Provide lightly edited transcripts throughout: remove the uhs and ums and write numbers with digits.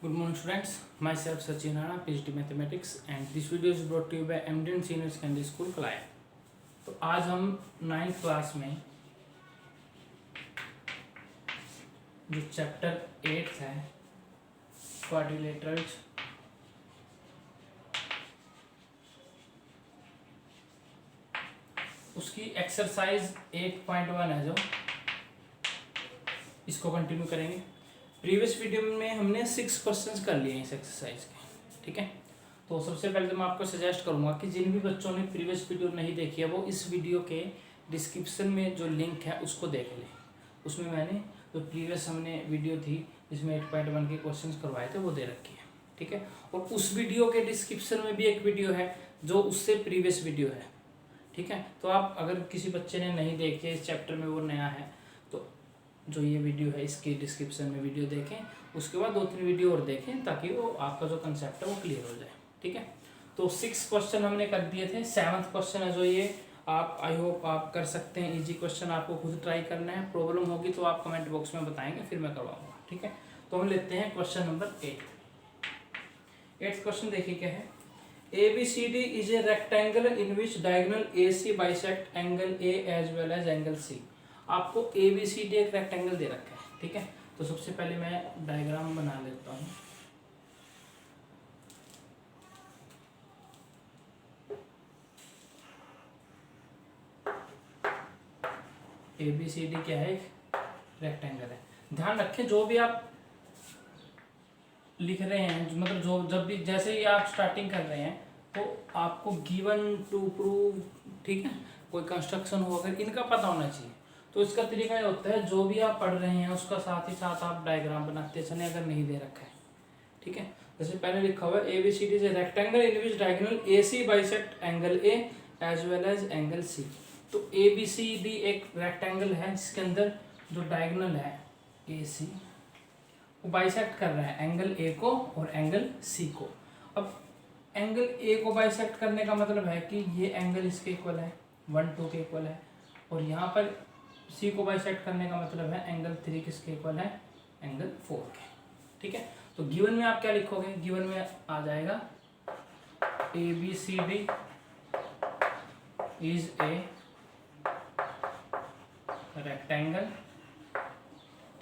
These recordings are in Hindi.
Good morning students, myself Sachin Rana, PhD Mathematics and this video is brought to you by Emden Senior Secondary School कलाया। तो आज हम 9th क्लास में जो चैप्टर 8 है क्वाड्रिलेटरल्स उसकी एक्सरसाइज 8.1 है जो इसको कंटिन्यू करेंगे। प्रीवियस वीडियो में हमने 6 क्वेश्चंस कर लिए इस एक्सरसाइज के, ठीक है। तो सबसे पहले तो मैं आपको सजेस्ट करूंगा कि जिन भी बच्चों ने प्रीवियस वीडियो नहीं देखी है वो इस वीडियो के डिस्क्रिप्शन में जो लिंक है उसको देख लें। उसमें मैंने जो प्रीवियस हमने वीडियो थी जिसमें 8.1 के क्वेश्चंस करवाए थे वो दे रखी है, ठीक है। और उस वीडियो के डिस्क्रिप्शन में भी एक वीडियो है जो उससे प्रीवियस वीडियो है, ठीक है। तो आप अगर किसी बच्चे ने नहीं देखी है इस चैप्टर में, वो नया है, तो जो ये वीडियो है इसके डिस्क्रिप्शन में वीडियो देखें, उसके बाद 2-3 वीडियो और देखें ताकि वो आपका जो कंसेप्ट है वो क्लियर हो जाए, ठीक है। तो 6 क्वेश्चन हमने कर दिए थे। 7th क्वेश्चन है जो ये आप आई होप आप कर सकते हैं। इजी क्वेश्चन आपको खुद ट्राई करना है, प्रॉब्लम होगी तो आप कमेंट बॉक्स में बताएंगे, फिर मैं करवाऊंगा, ठीक है। तो हम लेते हैं क्वेश्चन नंबर 8th क्वेश्चन। देखिए क्या है। ABCD is a rectangle in which diagonal AC bisect angle A as well as angle C। आपको ABCD एक रेक्टेंगल दे रखा है, ठीक है। तो सबसे पहले मैं डायग्राम बना लेता हूँ। ABCD क्या है? एक रेक्टेंगल है। ध्यान रखें जो भी आप लिख रहे हैं, मतलब जो जब भी जैसे ही आप स्टार्टिंग कर रहे हैं तो आपको गिवन टू प्रूव, ठीक है, कोई कंस्ट्रक्शन हो अगर इनका पता होना चाहिए। तो इसका तरीका ये होता है जो भी आप पढ़ रहे हैं उसका साथ ही साथ आप डायग्राम बनाते चले अगर नहीं दे रखा है, ठीक है। जैसे पहले लिखा हुआ है ABCD is a rectangle in which diagonal AC bisect angle A as well as angle C। तो ABCD एक रेक्टेंगल है जिसके अंदर जो डायगोनल है AC वो बाइसेक्ट कर रहा है एंगल A को और एंगल C को। अब एंगल A को बाइसेक्ट करने का मतलब है कि ये एंगल इसके इक्वल है, 1-2 के इक्वल है, और यहाँ पर C को बाइसेक्ट करने का मतलब है एंगल 3 किसके इक्वल है, एंगल 4 के, ठीक है। तो गिवन में आप क्या लिखोगे? गिवन में आ जाएगा ABCD इज ए रेक्टेंगल,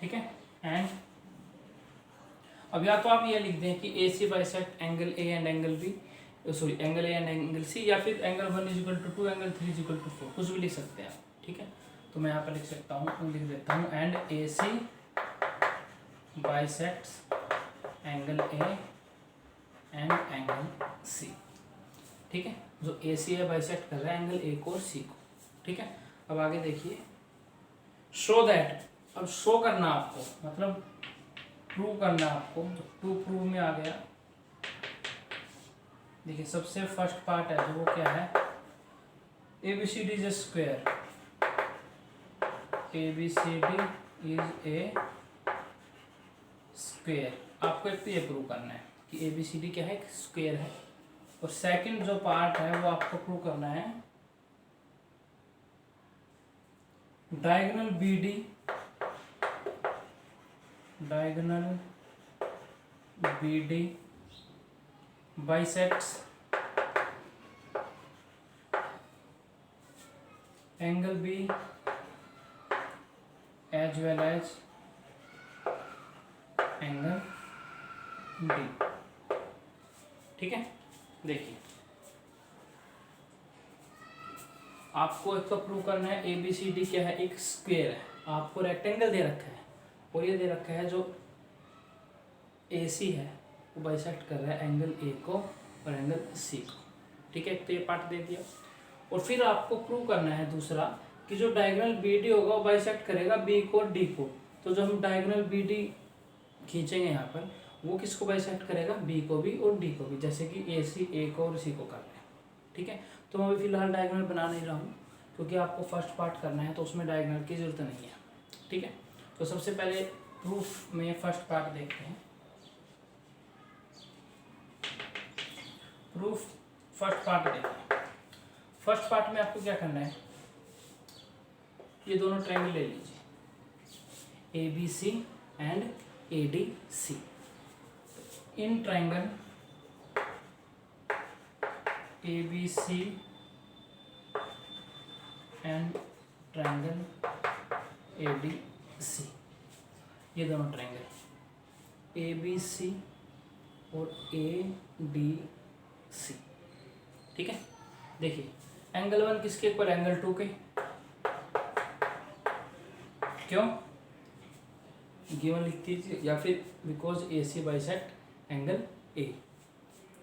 ठीक है। एंड अब या तो आप ये लिख दें कि AC bisect angle A and angle B, sorry angle A and angle C, या फिर angle 1 is equal to 2 angle 3 is equal to 4, कुछ भी लिख सकते हैं आप, ठीक है। तो मैं यहाँ पर लिख सकता हूँ, लिख देता हूँ and AC bisects angle A and angle C, ठीक है। जो AC है बाइसेक्ट कर रहा है एंगल A को और C को, ठीक है। अब आगे देखिए, शो दैट। अब शो करना आपको मतलब प्रूव करना आपको, तो टू प्रूव में आ गया। देखिए सबसे फर्स्ट पार्ट है जो वो क्या है, ABCD is a square. ABCD is a square. आपको एक तो ये प्रूव करना है कि ABCD क्या है, एक स्क्वायर है। और सेकंड जो पार्ट है वो आपको प्रूव करना है diagonal BD bisects angle B as well as angle D, ठीक है। देखिए आपको एक तो प्रूव करना है ABCD क्या है, एक स्क्वायर है। आपको रेक्टेंगल दे रखा है और ये दे रखा है जो AC है वो बाइसेक्ट कर रहा है एंगल A को और एंगल C को, ठीक है। तो ये पार्ट दे दिया। और फिर आपको प्रूव करना है दूसरा कि जो डायगोनल BD होगा वो बाइसेक्ट करेगा B को और D को। तो जो हम डायगोनल BD खींचेंगे यहाँ पर वो किसको बाइसेक्ट करेगा, B को भी और D को भी, जैसे कि AC A को और C को कर रहे हैं, ठीक है। तो मैं अभी फिलहाल डायगोनल बना नहीं रहा हूँ क्योंकि आपको फर्स्ट पार्ट करना है तो उसमें डायगोनल की जरूरत नहीं है, ठीक है। तो सबसे पहले प्रूफ में फर्स्ट पार्ट देखते हैं। प्रूफ फर्स्ट पार्ट देखते हैं। फर्स्ट पार्ट में आपको क्या करना है, ये दोनों ट्रायंगल ले लीजिए ABC and ADC। In triangle ABC and triangle ADC, ये दोनों ट्राइंगल ABC और ADC, ठीक है। देखिए एंगल 1 किसके इक्वल, एंगल 2 के, क्यों गिवन लिख दीजिए, या फिर because AC bisect angle A,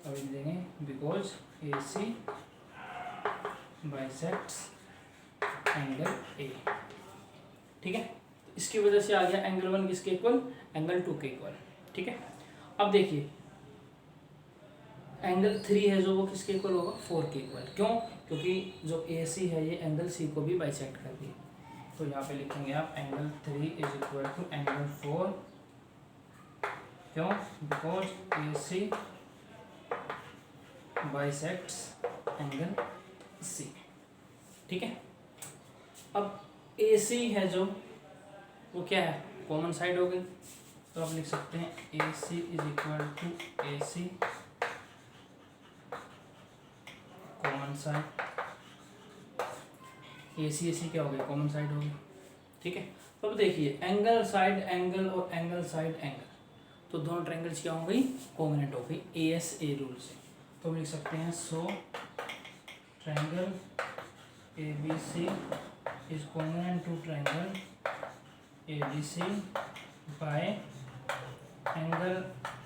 अब लिख देंगे because AC bisects angle A, ठीक है। तो इसकी वजह से आ गया एंगल 1 किसके इक्वल, एंगल 2 के इक्वल, ठीक है। अब देखिए एंगल 3 है जो वो किसके इक्वल होगा, 4 के इक्वल, क्यों, क्योंकि जो AC है ये एंगल C को भी बाइसेक्ट कर दिया। तो यहाँ पे लिखेंगे आप angle 3 is equal to angle 4, क्यों, because AC bisects angle C, ठीक है। अब AC है जो वो क्या है, कॉमन साइड हो गई, तो आप लिख सकते हैं AC is equal to AC common side, AC क्या हो गया, कॉमन साइड हो गई, ठीक है। तो अब देखिए एंगल साइड एंगल और एंगल साइड एंगल, तो दोनों ट्रायंगल्स क्या हो गई, कोऑर्डिनेट हो गई ASA रूल से। तो हम लिख सकते हैं so triangle ABC is congruent to triangle ABC by angle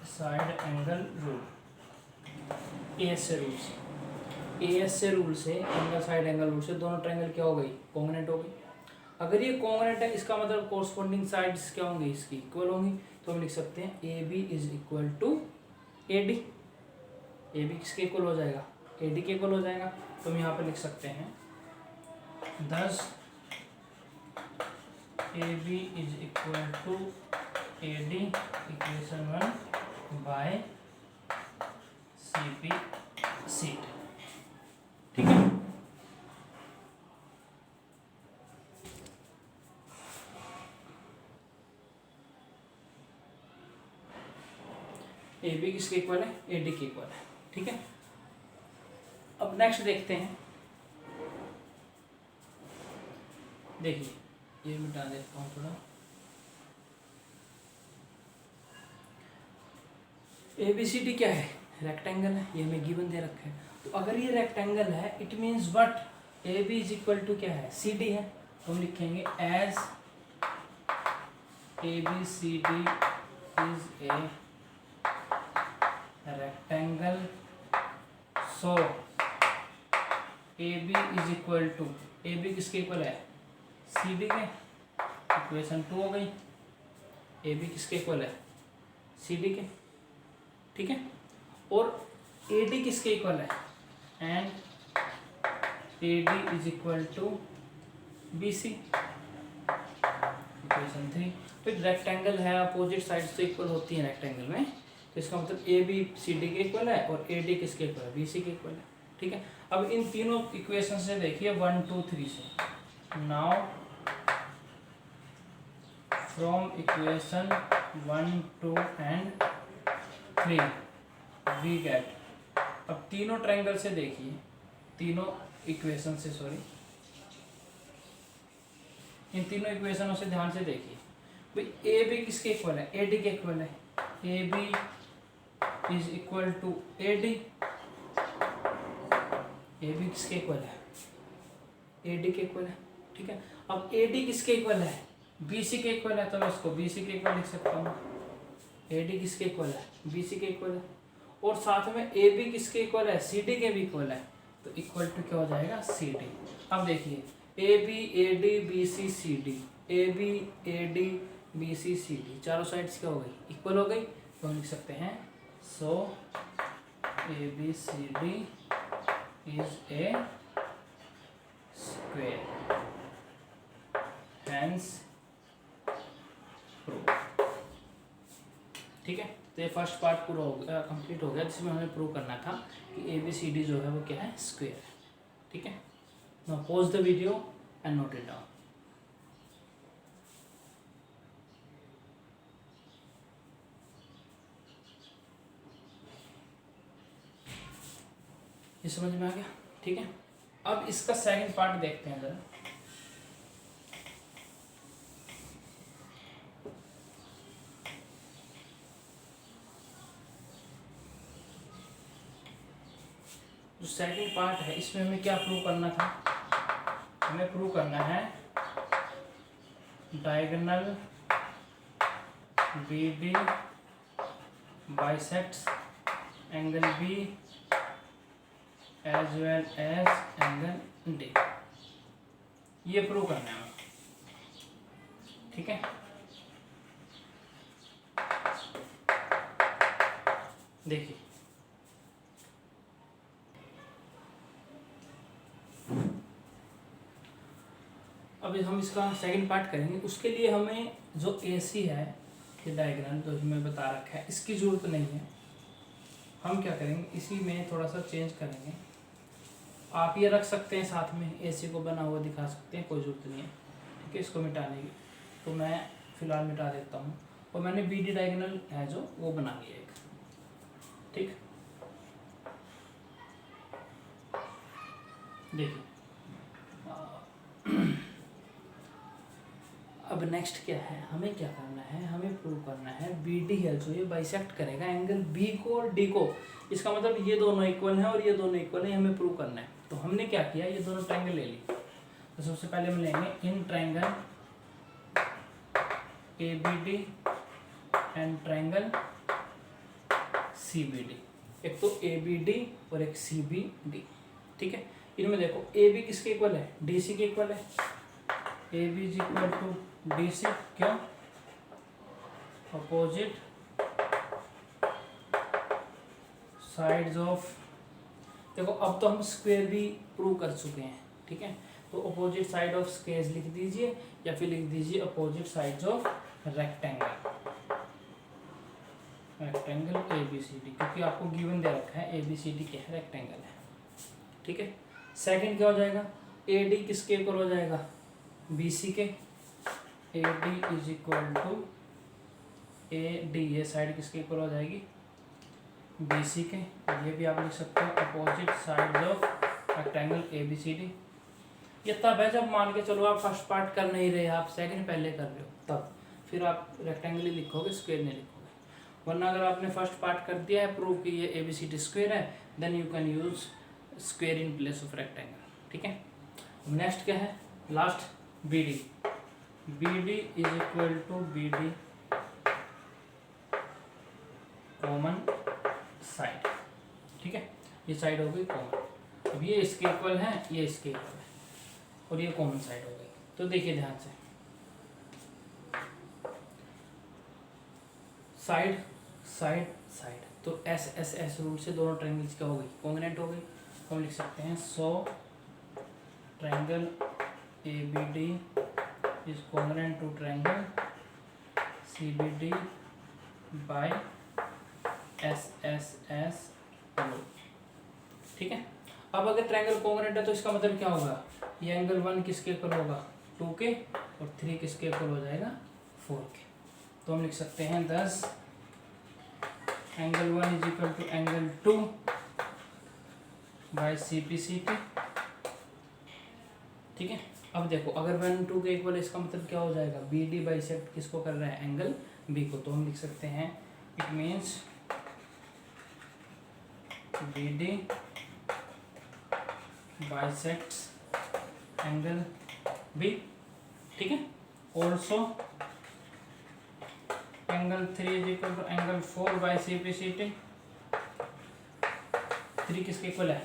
side angle rule, ASA rule से, ASA रूल से एंगल साइड एंगल रूल से दोनों ट्रायंगल क्या हो गई, कॉन्ग्रुएंट हो गई। अगर ये कॉन्ग्रुएंट है इसका मतलब कोरस्पोंडिंग साइड्स क्या होंगी, इसकी इक्वल होंगी। तो हम लिख सकते हैं AB is equal to AD, AB किसके इक्वल हो जाएगा, AD के इक्वल हो जाएगा। तो हम यहाँ पे लिख सकते हैं thus AB is equal to AD equation 1 by CP CT, ठीक है। AB किसके इक्वल है, AD के इक्वल है, ठीक है। अब नेक्स्ट देखते हैं, देखिए ये मिटा देता हूँ थोड़ा, ABCD क्या है, रेक्टेंगल है, ये हमें गिवन दे रखा है। तो अगर ये रेक्टेंगल है it means what, AB is equal to क्या है, CD है। तो हम लिखेंगे as ABCD is a rectangle, so AB is equal to, AB किसके इक्वल है, CD के, इक्वेशन 2 हो गई। AB किसके इक्वल है, CD के, ठीक है। और AD किसके इक्वल है, and AD is equal to BC, equation 3। तो एक रेक्टेंगल है, अपोजिट साइड से इक्वल होती है रेक्टेंगल में, तो इसका मतलब AB CD के इक्वल है और AD किसके इक्वल है, BC के इक्वल है, ठीक है। अब इन तीनों इक्वेशन से देखिए 1 2 3 से, now from equation 1 2 and 3 we get, अब तीनों ट्रायंगल से देखिए, तीनों इक्वेशन से, सॉरी इन तीनों इक्वेशनों से ध्यान से देखिए भाई, AB किसके इक्वल है, AD के इक्वल है, AB is equal to AD, AB किसके इक्वल है, AD के इक्वल है, ठीक है। अब AD किसके इक्वल है, BC के इक्वल है, तो मैं इसको BC के इक्वल लिख सकता हूँ। AD किसके इक्वल है, BC के इक्वल है, और साथ में AB किसके इक्वल है, CD के भी इक्वल है, तो इक्वल टू क्या हो जाएगा, CD। अब देखिए AB AD BC CD, AB AD BC CD, चारों साइड्स क्या हो गई, इक्वल हो गई। तो हम लिख सकते हैं so ABCD is a square, hence prove, ठीक है। तो ये फर्स्ट पार्ट पूरा हो गया, कंप्लीट हो गया, जिसमें हमें प्रूव करना था कि ABCD जो है वो क्या है, स्क्वायर है, ठीक है। Now pause the video and note it down. ये समझ में आ गया, ठीक है। अब इसका सेकंड पार्ट देखते हैं जरा। जो सेकंड पार्ट है इसमें हमें क्या प्रूव करना था, हमें प्रूव करना है diagonal BD bisects angle B as well as angle D, ये प्रूव करना है, ठीक है। देखिए अभी हम इसका सेकंड पार्ट करेंगे। उसके लिए हमें जो AC है ये डायग्राम जो हमें बता रखा है इसकी ज़रूरत नहीं है। हम क्या करेंगे, इसी में थोड़ा सा चेंज करेंगे। आप ये रख सकते हैं साथ में, AC को बना हुआ दिखा सकते हैं, कोई ज़रूरत नहीं है, ठीक है। इसको मिटाने की तो मैं फ़िलहाल मिटा देता हूँ। और मैंने BD डायगोनल है जो वो बना लिया एक, ठीक। देखिए अब नेक्स्ट क्या है, हमें क्या करना है, हमें प्रूव करना है BD है जो ये बाइसेक्ट करेगा एंगल B को और D को। इसका मतलब ये दोनों इक्वल हैं और ये दोनों इक्वल हैं, हमें प्रूव करना है। तो हमने क्या किया, ये दोनों ट्रायंगल ले लिए। तो सबसे पहले हम लेंगे in triangle ABD and triangle CBD। एक तो ABD और एक CBD, ठीक है। इनमें देखो AB किसके इक्वल है, DC के इक्वल है। AB is equal to DC, क्यों, अपोजिट साइड्स ऑफ, देखो अब तो हम स्क्वायर भी प्रूव कर चुके हैं, ठीक है। तो अपोजिट साइड ऑफ स्क्वायर लिख दीजिए या फिर लिख दीजिए opposite sides of rectangle, rectangle ABCD, क्योंकि आपको गिवन दे रखा है ABCD क्या है, रेक्टेंगल है, ठीक है। सेकंड क्या हो जाएगा, AD किसके इक्वल हो जाएगा, BC के। AD is equal to AD, ये साइड किसके इक्वल हो जाएगी, BC के। ये भी आप लिख सकते हो opposite side of rectangle ABCD। ये तब है जब मान के चलो आप फर्स्ट पार्ट कर नहीं रहे, आप सेकंड पहले कर रहे हो, तब फिर आप रेक्टेंगल ही लिखोगे, स्क्वायर नहीं लिखोगे। वरना अगर आपने फर्स्ट पार्ट कर दिया है प्रूव कि ये ABCD स्क्वायर है, then you can use square in place of rectangle, ठीक है। नेक्स्ट क्या है, last BD। BD is equal to BD common side, ठीक है। ये साइड हो गई कॉमन। अब ये इसके इक्वल है, ये इसके इक्वल है और ये कॉमन साइड हो गई। तो देखिए ध्यान से, साइड साइड साइड, तो S रूल से दोनों ट्रायंगल्स क्या हो गई, कॉन्ग्रुएंट हो गई। हम लिख सकते हैं so triangle ABD is congruent to triangle CBD by SSS rule, ठीक है। अब अगर ट्रायंगल कॉन्ग्रुएंट है तो इसका मतलब क्या होगा, ये एंगल 1 किसके इक्वल होगा, 2 के, और 3 किसके इक्वल हो जाएगा, 4 के। तो हम लिख सकते हैं 10 angle 1 is equal to angle 2 by CPCT, ठीक है। अब देखो अगर 1 2 के इक्वल है, इसका मतलब क्या हो जाएगा, BD बाइसेक्ट किसको कर रहा है, एंगल B को। तो हम लिख सकते हैं it means BD bisects angle B, ठीक है। Also angle 3 is equal to angle 4 by CPCT। 3 किसके इक्वल है,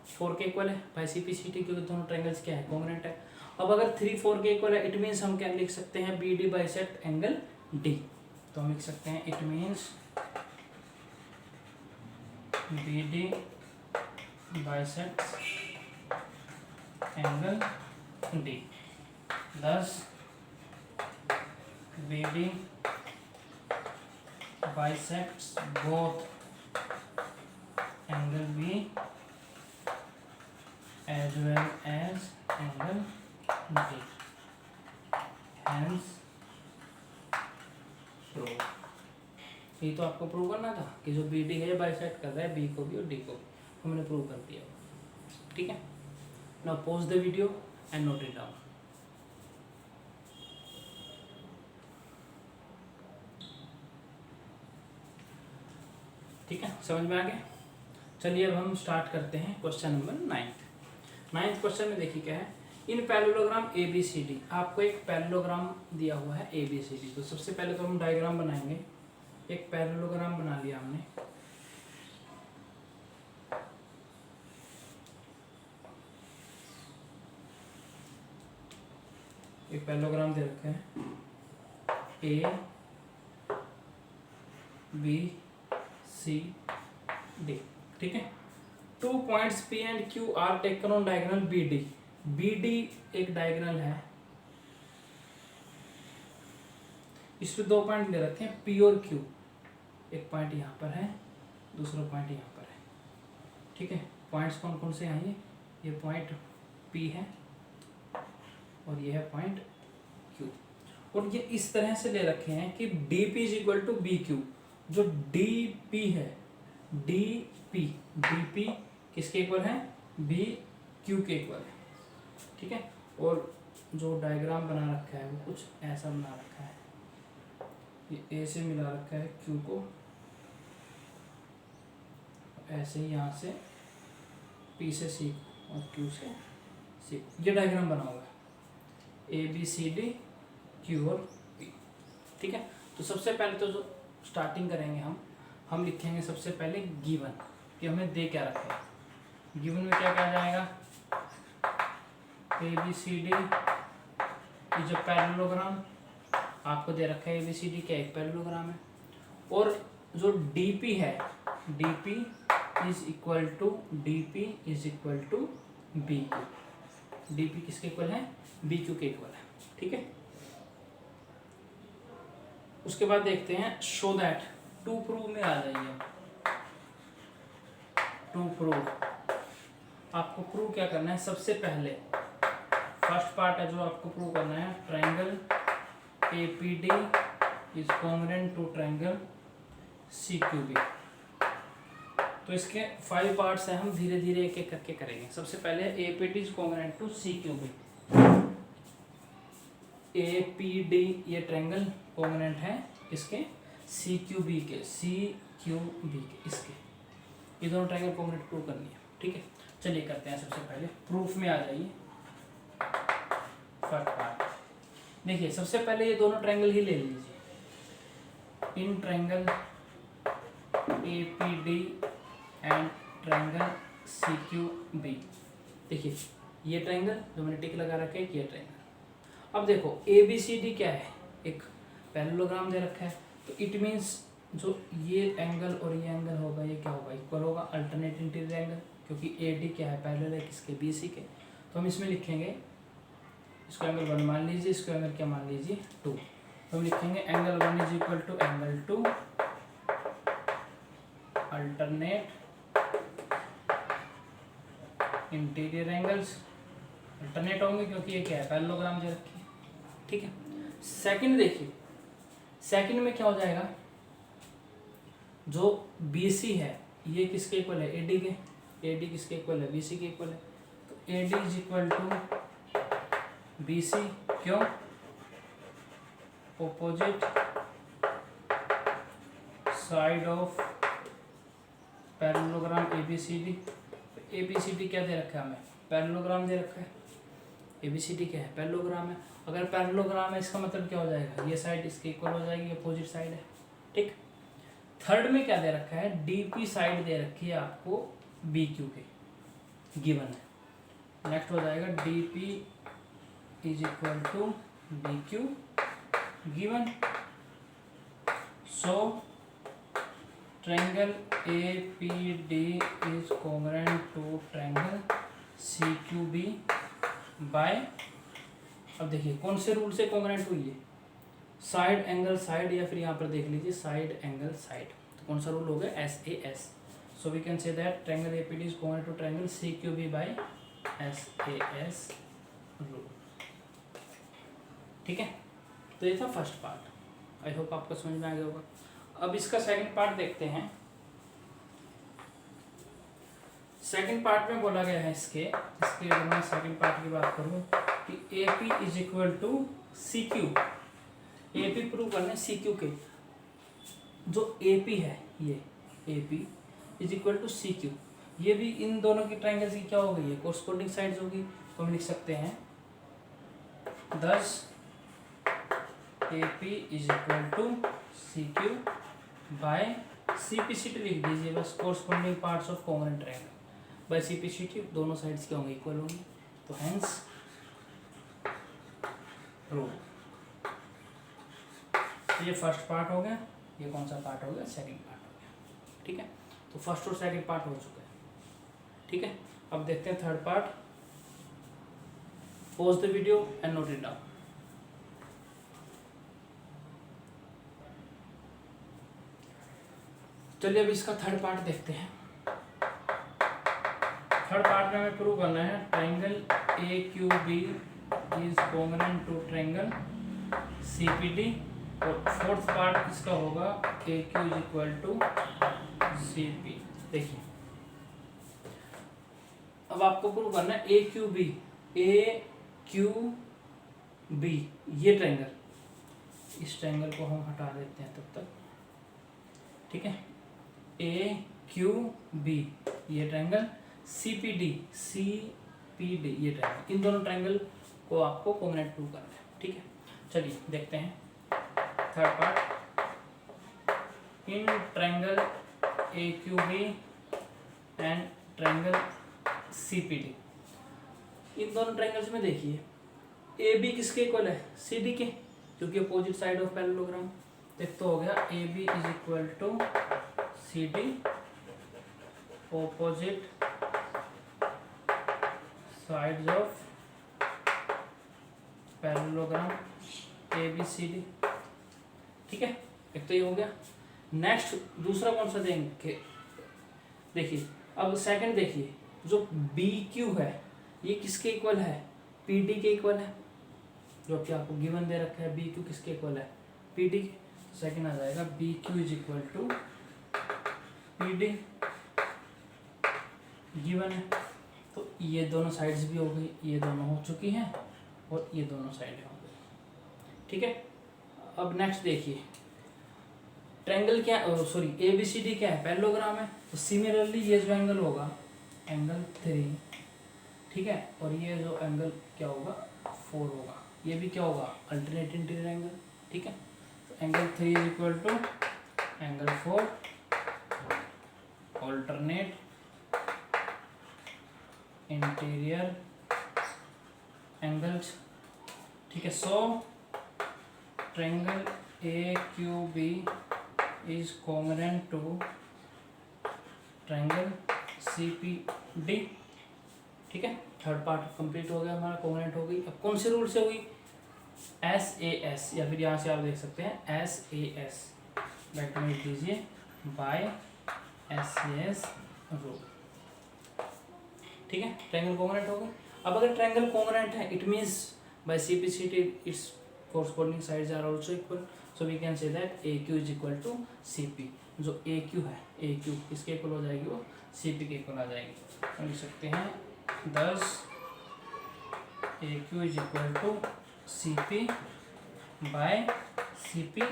4 के इक्वल है बाय CPCT, क्योंकि दोनों ट्रायंगल्स क्या है, कॉन्ग्रुएंट है। अब अगर 3 4 के इक्वल है, इट मीन्स हम क्या लिख सकते हैं, BD बाइसेक्ट एंगल D। तो हम लिख सकते हैं it means BD bisects angle D, thus BD bisects both angle B as well as angle D, hence prove। ये तो आपको प्रूव करना था कि जो BD है बाइसेक्ट कर रहा है B को भी और D को भी, हमने प्रूव कर दिया। ठीक है। Now pause the video and note it down. ठीक है, समझ में आ गया। चलिए अब हम स्टार्ट करते हैं क्वेश्चन नंबर 9th क्वेश्चन में देखिए क्या है। In parallelogram A B C D, आपको एक पैरेललोग्राम दिया हुआ है ए बी सी डी। तो सबसे पहले तो हम डायग्राम बनाएंगे। एक पैरेललोग्राम बना लिया हमने। एक पैरेललोग्राम दे रखा है ए बी सी डी, ठीक है। 2 points P and Q are taken on diagonal BD। BD एक डायगोनल है, इसमें 2 पॉइंट ले रखे हैं P और Q। एक पॉइंट यहाँ पर है, दूसरा पॉइंट यहाँ पर है, ठीक है। पॉइंट्स कौन कौन से हैं? ये पॉइंट P है और ये है पॉइंट Q। और ये इस तरह से ले रखे हैं कि DP is equal to BQ। जो DP है, DP किसके इक्वल है? BQ के इक्वल है, ठीक है। और जो डायग्राम बना रखा है वो कुछ ऐसा बना रखा है। ये A से मिला रखा है Q को, ऐसे ही यहाँ से P से C और Q से C। ये डायग्राम बना हुआ है ABCD Q और P, ठीक है। तो सबसे पहले तो जो स्टार्टिंग करेंगे हम लिखेंगे सबसे पहले गिवन कि हमें दे क्या रखा है। गिवन में क्या कहा जाएगा? ABCD is a parallelogram. आपको दे रखा है ABCD क्या एक पैरेललोग्राम है। और जो DP है, DP is equal to BQ। DP किसके इक्वल है? BQ के इक्वल है, ठीक है। उसके बाद देखते हैं शो दैट। टू प्रूव में आ जाइए। टू प्रूव, आपको प्रूव क्या करना है? सबसे पहले फर्स्ट पार्ट है जो आपको प्रूव करना है, triangle APD is congruent to triangle CQB। तो इसके 5 पार्ट्स हैं, हम धीरे धीरे एक एक करके करेंगे। सबसे पहले APD is congruent to CQB। APD ये ट्रायंगल कॉन्ग्रुएंट है इसके CQB के, इसके। ये दोनों ट्रायंगल कॉन्ग्रुएंट प्रूव करनी है, ठीक है। चलिए करते हैं। सबसे पहले प्रूफ में आ जाइए। फर्स्ट पार्ट देखिए, सबसे पहले ये दोनों ट्रायंगल ही ले लीजिए। In triangle APD and triangle CQB। देखिए ये ट्रायंगल जो मैंने टिक लगा रखा है, ये ट्रायंगल। अब देखो ABCD क्या है? एक पैरेललोग्राम दे रखा है, तो इट मीन्स जो ये एंगल और ये एंगल होगा, ये क्या होगा? इक्वल होगा, अल्टरनेट इंटीरियर एंगल। क्योंकि AD क्या है? पैरेलल है किसके? BC के। तो हम इसमें लिखेंगे, इसको एंगल 1 मान लीजिए, इसको एंगल क्या मान लीजिए? 2। तो हम लिखेंगे angle 1 is equal to angle 2 alternate interior angles. Alternate होंगे क्योंकि ये क्या है? पैरेललोग्राम दे रखी है, ठीक है। सेकंड देखिए, सेकंड में क्या हो जाएगा? जो BC है ये किसके इक्वल है? AD के। AD किसके इक्वल है? BC के इक्वल है। तो AD is equal to BC। क्यों? Opposite side of parallelogram ABCD। ABCD क्या दे रखा है हमें? पैरेललोग्राम दे रखा है। ABCD क्या है? पैरेललोग्राम है। अगर पैरेललोग्राम है इसका मतलब क्या हो जाएगा? ये साइड इसके इक्वल हो जाएगी, अपोजिट साइड है, ठीक। थर्ड में क्या दे रखा है? DP साइड दे रखी है आपको BQ के, गिवन है। नेक्स्ट हो जाएगा DP is equal to BQ given. So triangle APD is congruent to triangle CQB by, अब देखिए कौन से रूल से कॉन्ग्रुएंट हुई है? साइड एंगल साइड, या फिर यहाँ पर देख लीजिए साइड एंगल साइड। तो कौन सा रूल हो गया? SAS। So we can say that triangle APD is congruent to triangle CQB by SAS rule, ठीक है। तो ये था फर्स्ट पार्ट। आई होप आपको समझ में आ गया होगा। अब इसका सेकंड पार्ट देखते हैं। सेकंड पार्ट में बोला गया है इसके अगर मैं सेकंड पार्ट की बात करूं कि A P is equal to C Q. A P prove करने सी क्यू के, जो ए पी है ये A P is equal to C Q, ये भी इन दोनों की ट्राइंगल्स की क्या हो गई है, कोरस्पोंडिंग साइड्स होगी। तो हम लिख सकते हैं thus A P is equal to C Q by C P C T लिख दीजिए बस, corresponding parts of congruent triangle by C P C T, दोनों साइड्स क्या होंगे, इक्वल होंगी। तो हेंस प्रूव। ये फर्स्ट पार्ट हो गया, ये कौन सा पार्ट हो गया, सेकंड पार्ट हो गया। ठीक है, तो फर्स्ट और सेकंड पार्ट हो चुका है। ठीक है, अब देखते हैं third part. Pause the video and note it down. चलिए अब इसका थर्ड पार्ट देखते हैं। थर्ड पार्ट में हमें प्रूव करना है triangle A Q B is congruent to triangle C P D, और फोर्थ पार्ट इसका होगा A Q is equal to C P. देखिए अब आपको प्रूव करना है A Q B, A Q B ये ट्राइंगल, इस ट्राइंगल को हम हटा देते हैं तब तक। ठीक है, ए क्यू बी ये ट्राइंगल, सी पी डी ये ट्राइंगल, इन दोनों ट्राइंगल को आपको कॉन्ग्रुएंट प्रूव करना है। ठीक है, चलिए देखते हैं थर्ड पार्ट। इन triangle A Q B and triangle C P D, इन दोनों ट्राइंगल्स में देखिए ए बी किसके इक्वल है, सी डी के, क्योंकि अपोजिट साइड ऑफ पैरेललोग्राम। एक तो हो गया A B is equal to C D, opposite sides of parallelogram A B C D. ठीक है, एक तो ये हो गया। नेक्स्ट दूसरा कौन सा देंगे, देखिए अब सेकंड देखिए, जो बी क्यू है ये किसके इक्वल है, पी डी के इक्वल है, जो कि आपको गिवन दे रखा है बी क्यू किसके इक्वल है, पी डी के। सेकंड आ जाएगा B Q is equal to P D, given है। तो ये दोनों साइड्स भी हो गई, ये दोनों हो चुकी हैं और ये दोनों साइड हो गई। ठीक है, अब नेक्स्ट देखिए ट्रायंगल क्या, sorry A B C D क्या है, पैरेललोग्राम है। तो सिमिलरली ये जो एंगल होगा एंगल 3, ठीक है, और ये जो एंगल क्या होगा 4 होगा, ये भी क्या होगा अल्टरनेट इंटीरियर एंगल। ठीक है, तो angle 3 is equal to angle 4 alternate interior angles. ठीक है, so triangle A Q B is congruent to triangle C P D. ठीक है, थर्ड पार्ट कंप्लीट हो गया हमारा, कॉन्ग्रुएंट हो गई। अब कौन से रूल से हुई, एस ए एस, या फिर यहाँ से आप देख सकते हैं एस ए एस, बैक में लिख दीजिए by S A S rule. ठीक है, ट्रायंगल कॉन्ग्रुएंट हो गई। अब अगर ट्रायंगल कॉन्ग्रुएंट है it means by C P C T it's corresponding sides are also equal, so we can say that AQ is equal to CP। जो AQ है, AQ किसके इक्वल हो जाएगी, वो CP के इक्वल आ जाएगी। हम लिख सकते हैं 10 AQ is equal to CP by CP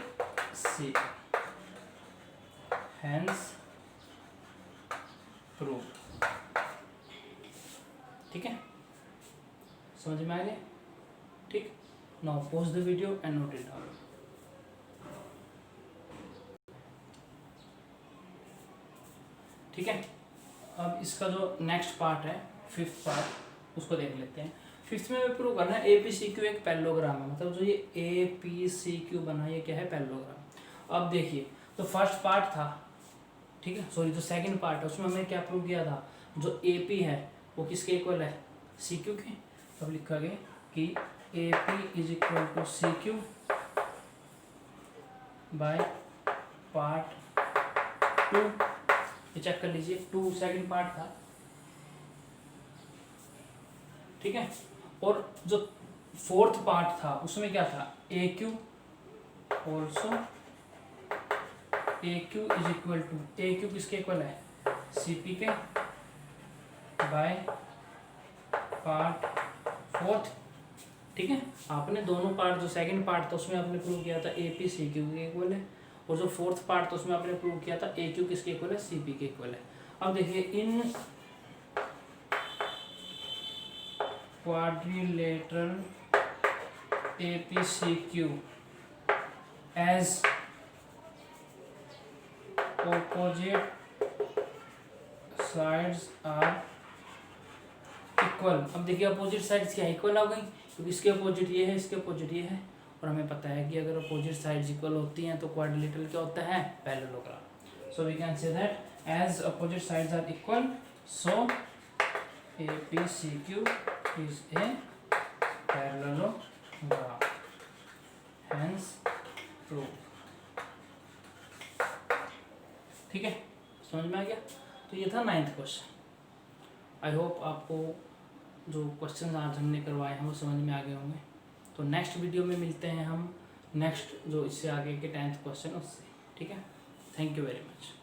C, hence proof। ठीक है, समझ में आ गया। ठीक, now pause the video and note it down। ठीक है, अब इसका जो नेक्स्ट पार्ट है फिफ्थ पार्ट उसको देख लेते हैं। फिफ्थ में प्रूव करना है ए पी सी क्यू एक पैरेललोग्राम है, मतलब जो ये ए पी सी क्यू बना ये क्या है पैरेललोग्राम। अब देखिए तो फर्स्ट पार्ट था, ठीक है, सॉरी जो सेकंड पार्ट है उसमें हमने क्या प्रूव किया था, जो ए पी है वो किसके इक्वल है, सी क्यू के। अब लिखा गया कि A P is equal to C Q by part 2, ये चेक कर लीजिए 2 सेकंड पार्ट था। ठीक है, और जो फोर्थ पार्ट था उसमें क्या था, A Q also A Q is equal to, A Q किसके इक्वल है, सी पी के, बाय पार्ट फोर्थ। ठीक है, आपने दोनों पार्ट, जो सेकंड पार्ट था उसमें आपने प्रूव किया था ए पी सी क्यू के इक्वल है, और जो फोर्थ पार्ट था उसमें आपने प्रूव किया था ए क्यू किसके इक्वल है, सी पी के इक्वल है। अब देखिए in quadrilateral A P C Q as opposite sides are equal। अब देखिए अपोजिट साइड्स क्या इक्वल हो गई, क्योंकि इसके अपोजिट ये है, इसके अपोजिट ये है, और हमें पता है कि अगर अपोजिट साइड्स इक्वल होती हैं तो क्वाड्रिलेटरल क्या होता है, parallelogram. So we can say that as opposite sides are equal so A P C Q is a parallelogram, hence prove. ठीक है, समझ में आ गया। तो ये था 9th क्वेश्चन। आई होप आपको जो क्वेश्चन आज हमने करवाए हैं वो समझ में आ गए होंगे। तो नेक्स्ट वीडियो में मिलते हैं हम नेक्स्ट जो इससे आगे के 10th क्वेश्चन उससे। ठीक है, थैंक यू वेरी मच।